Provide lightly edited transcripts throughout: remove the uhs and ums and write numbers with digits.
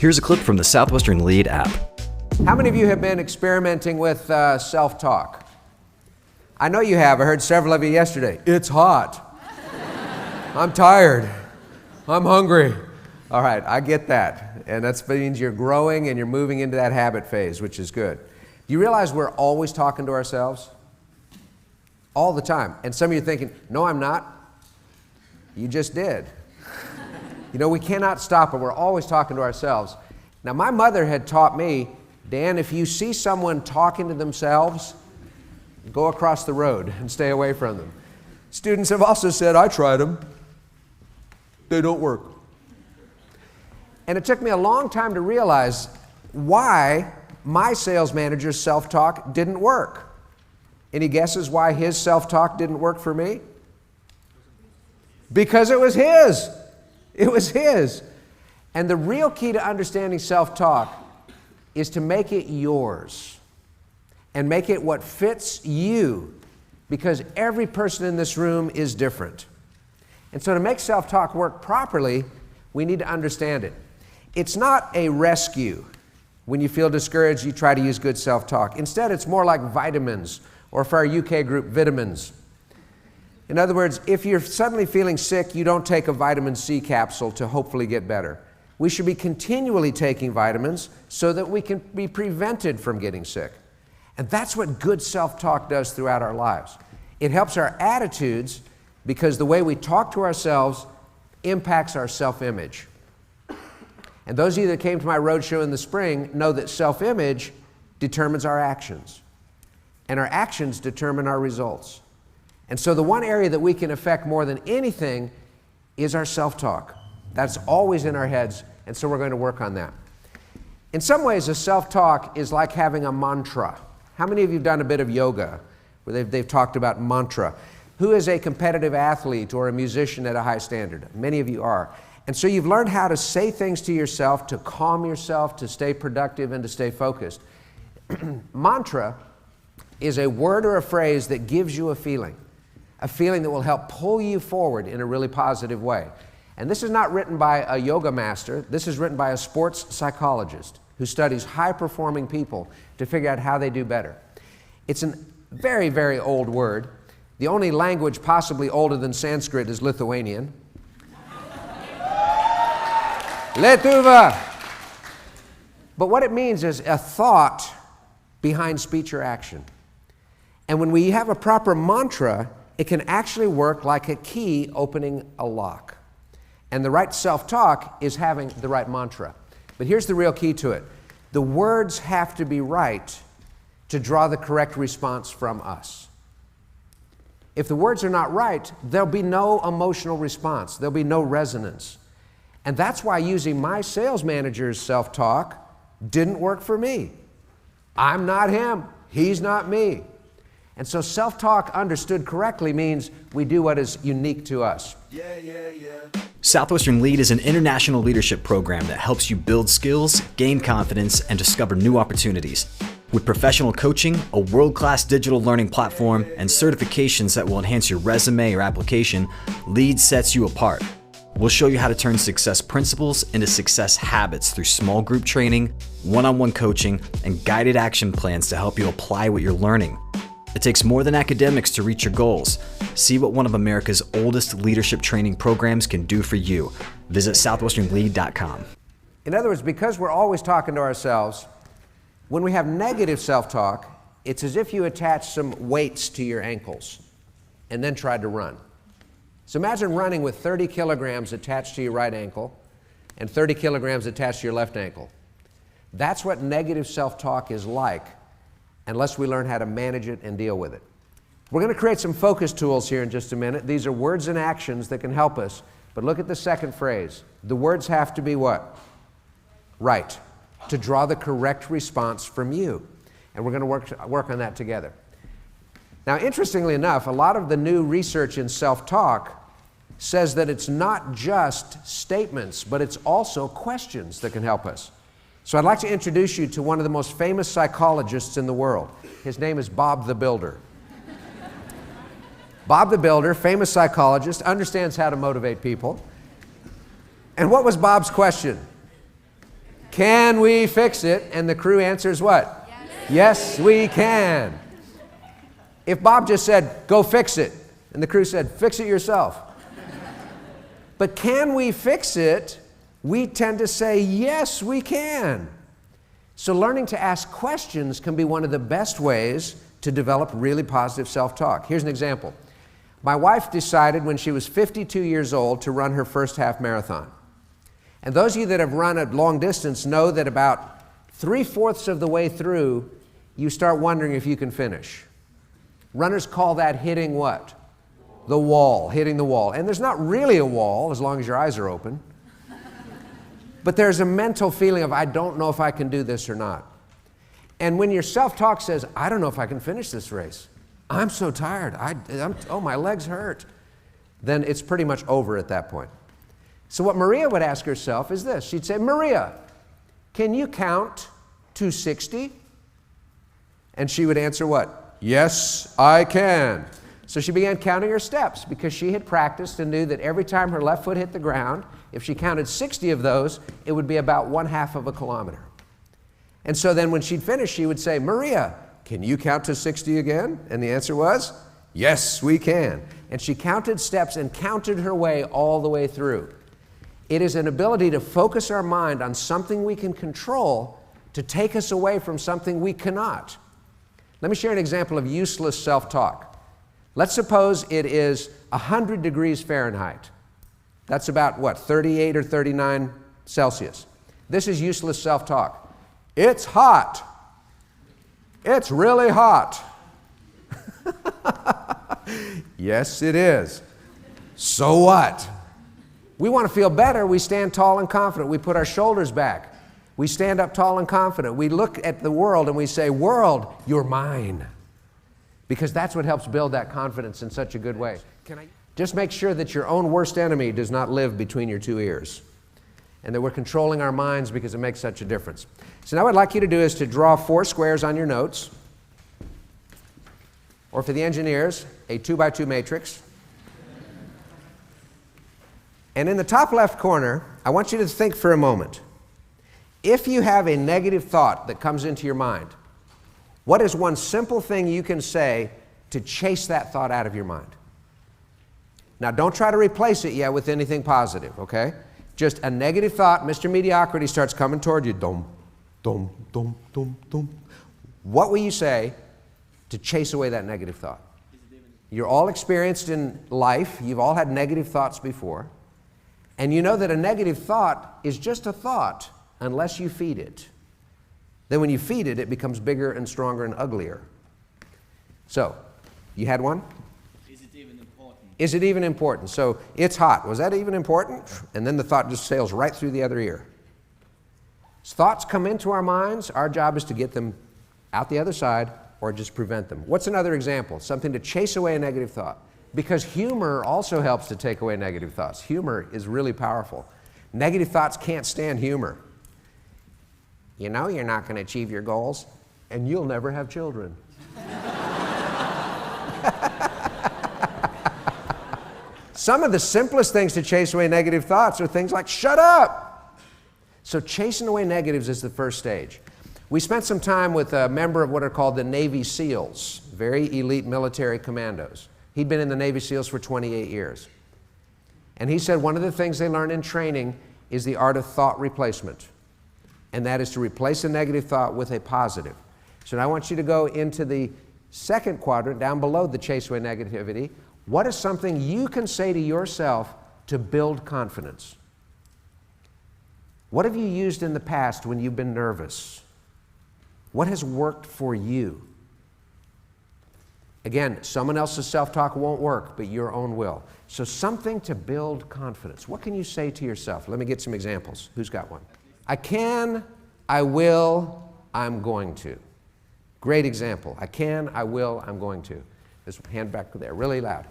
Here's a clip from the Southwestern Lead app. How many of you have been experimenting with self-talk? I know you have. I heard several of you yesterday. It's hot. I'm tired. I'm hungry. All right, I get that. And that means you're growing and you're moving into that habit phase, which is good. Do you realize we're always talking to ourselves? All the time. And some of you are thinking, no, I'm not. You just did. You know, we cannot stop it. We're always talking to ourselves. Now, my mother had taught me, Dan, if you see someone talking to themselves, go across the road and stay away from them. Students have also said, I tried them. They don't work. And it took me a long time to realize why my sales manager's self-talk didn't work. Any guesses why his self-talk didn't work for me? Because it was his. It was his. And the real key to understanding self-talk is to make it yours and make it what fits you, because every person in this room is different. And so to make self-talk work properly, we need to understand it. It's not a rescue. When you feel discouraged, you try to use good self-talk. Instead, it's more like vitamins, or for our UK group, vitamins. In other words, if you're suddenly feeling sick, you don't take a vitamin C capsule to hopefully get better. We should be continually taking vitamins so that we can be prevented from getting sick. And that's what good self-talk does throughout our lives. It helps our attitudes because the way we talk to ourselves impacts our self-image. And those of you that came to my roadshow in the spring know that self-image determines our actions. And our actions determine our results. And so the one area that we can affect more than anything is our self-talk. That's always in our heads, and so we're going to work on that. In some ways, a self-talk is like having a mantra. How many of you have done a bit of yoga where they've talked about mantra? Who is a competitive athlete or a musician at a high standard? Many of you are. And so you've learned how to say things to yourself, to calm yourself, to stay productive, and to stay focused. Mantra is a word or a phrase that gives you a feeling that will help pull you forward in a really positive way. And this is not written by a yoga master. This is written by a sports psychologist who studies high-performing people to figure out how they do better. It's a very, very old word. The only language possibly older than Sanskrit is Lithuanian. Lietuva! But what it means is a thought behind speech or action. And when we have a proper mantra, it can actually work like a key opening a lock. And the right self-talk is having the right mantra. But here's the real key to it. The words have to be right to draw the correct response from us. If the words are not right, there'll be no emotional response. There'll be no resonance. And that's why using my sales manager's self-talk didn't work for me. I'm not him. He's not me. And so self-talk understood correctly means we do what is unique to us. Southwestern Lead is an international leadership program that helps you build skills, gain confidence, and discover new opportunities. With professional coaching, a world-class digital learning platform, and certifications that will enhance your resume or application, Lead sets you apart. We'll show you how to turn success principles into success habits through small group training, one-on-one coaching, and guided action plans to help you apply what you're learning. It takes more than academics to reach your goals. See what one of America's oldest leadership training programs can do for you. Visit southwesternlead.com. In other words, because we're always talking to ourselves, when we have negative self-talk, it's as if you attach some weights to your ankles and then tried to run. So imagine running with 30 kilograms attached to your right ankle and 30 kilograms attached to your left ankle. That's what negative self-talk is like, unless we learn how to manage it and deal with it. We're going to create some focus tools here in just a minute. These are words and actions that can help us. But look at the second phrase. The words have to be what? Right. To draw the correct response from you. And we're going to work on that together. Now, interestingly enough, a lot of the new research in self-talk says that it's not just statements, but it's also questions that can help us. So I'd like to introduce you to one of the most famous psychologists in the world. His name is Bob the Builder. Bob the Builder, famous psychologist, understands how to motivate people. And what was Bob's question? Can we fix it? And the crew answers what? Yes, we can. If Bob just said, go fix it, and the crew said, fix it yourself. But can we fix it? We tend to say, yes, we can. So learning to ask questions can be one of the best ways to develop really positive self-talk. Here's an example. My wife decided when she was 52 years old to run her first half marathon. And those of you that have run a long distance know that about 3/4 of the way through, you start wondering if you can finish. Runners call that hitting what? The wall, hitting the wall. And there's not really a wall as long as your eyes are open. But there's a mental feeling of, I don't know if I can do this or not. And when your self-talk says, I don't know if I can finish this race. I'm so tired. Oh, my legs hurt. Then it's pretty much over at that point. So what Maria would ask herself is this. She'd say, Maria, can you count to 60? And she would answer what? Yes, I can. So she began counting her steps because she had practiced and knew that every time her left foot hit the ground, if she counted 60 of those, it would be about 1/2 of a kilometer. And so then when she'd finish, she would say, Maria, can you count to 60 again? And the answer was, yes, we can. And she counted steps and counted her way all the way through. It is an ability to focus our mind on something we can control to take us away from something we cannot. Let me share an example of useless self-talk. Let's suppose it is 100 degrees Fahrenheit. That's about what, 38 or 39 Celsius. This is useless self-talk. It's hot. It's really hot. Yes, it is. So what? We want to feel better. We stand tall and confident. We put our shoulders back. We stand up tall and confident. We look at the world and we say, world, you're mine. Because that's what helps build that confidence in such a good way. Just make sure that your own worst enemy does not live between your two ears. And that we're controlling our minds because it makes such a difference. So now what I'd like you to do is to draw 4 squares on your notes. Or for the engineers, a 2x2 matrix. And in the top left corner, I want you to think for a moment. If you have a negative thought that comes into your mind, what is one simple thing you can say to chase that thought out of your mind? Now, don't try to replace it yet with anything positive, okay? Just a negative thought, Mr. Mediocrity starts coming toward you. Dum, dum, dum, dum, dum. What will you say to chase away that negative thought? You're all experienced in life. You've all had negative thoughts before. And you know that a negative thought is just a thought unless you feed it. Then when you feed it, it becomes bigger and stronger and uglier. So, you had one? Is it even important? Is it even important? So, it's hot. Was that even important? And then the thought just sails right through the other ear. As thoughts come into our minds, our job is to get them out the other side or just prevent them. What's another example? Something to chase away a negative thought. Because humor also helps to take away negative thoughts. Humor is really powerful. Negative thoughts can't stand humor. You know you're not going to achieve your goals, and you'll never have children. Some of the simplest things to chase away negative thoughts are things like, shut up! So chasing away negatives is the first stage. We spent some time with a member of what are called the Navy SEALs, very elite military commandos. He'd been in the Navy SEALs for 28 years. And he said one of the things they learn in training is the art of thought replacement. And that is to replace a negative thought with a positive. So now I want you to go into the second quadrant, down below the chase away negativity. What is something you can say to yourself to build confidence? What have you used in the past when you've been nervous? What has worked for you? Again, someone else's self-talk won't work, but your own will. So something to build confidence. What can you say to yourself? Let me get some examples. Who's got one? I can, I will, I'm going to. Great example. I can, I will, I'm going to. This hand back there, really loud.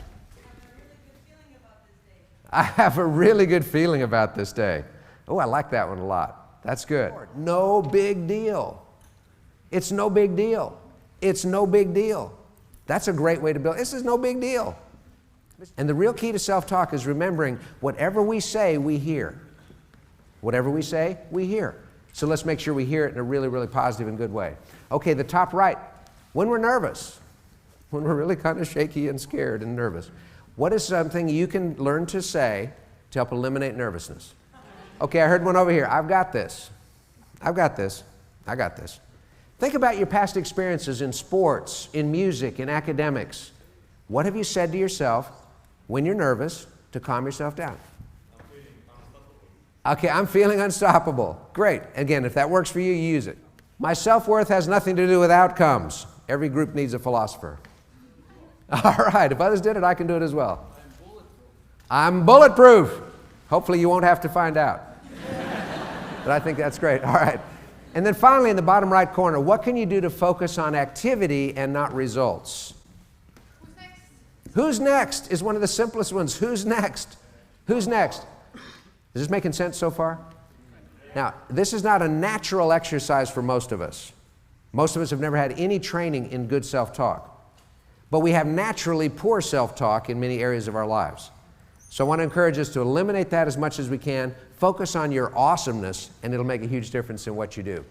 I have a really good feeling about this day. Oh, I like that one a lot. That's good. No big deal. It's no big deal. It's no big deal. That's a great way to build. This is no big deal. And the real key to self-talk is remembering whatever we say, we hear. Whatever we say, we hear. So let's make sure we hear it in a really, really positive and good way. Okay, the top right. When we're nervous, when we're really kind of shaky and scared and nervous, what is something you can learn to say to help eliminate nervousness? Okay, I heard one over here. I've got this. I've got this. I got this. Think about your past experiences in sports, in music, in academics. What have you said to yourself when you're nervous to calm yourself down? Okay, I'm feeling unstoppable. Great. Again, if that works for you, use it. My self-worth has nothing to do with outcomes. Every group needs a philosopher. All right, if others did it, I can do it as well. I'm bulletproof. Hopefully you won't have to find out. But I think that's great. All right. And then finally, in the bottom right corner, what can you do to focus on activity and not results? Who's next? Who's next is one of the simplest ones. Who's next? Who's next? Is this making sense so far? Now, this is not a natural exercise for most of us. Most of us have never had any training in good self-talk. But we have naturally poor self-talk in many areas of our lives. So I want to encourage us to eliminate that as much as we can. Focus on your awesomeness, and it'll make a huge difference in what you do.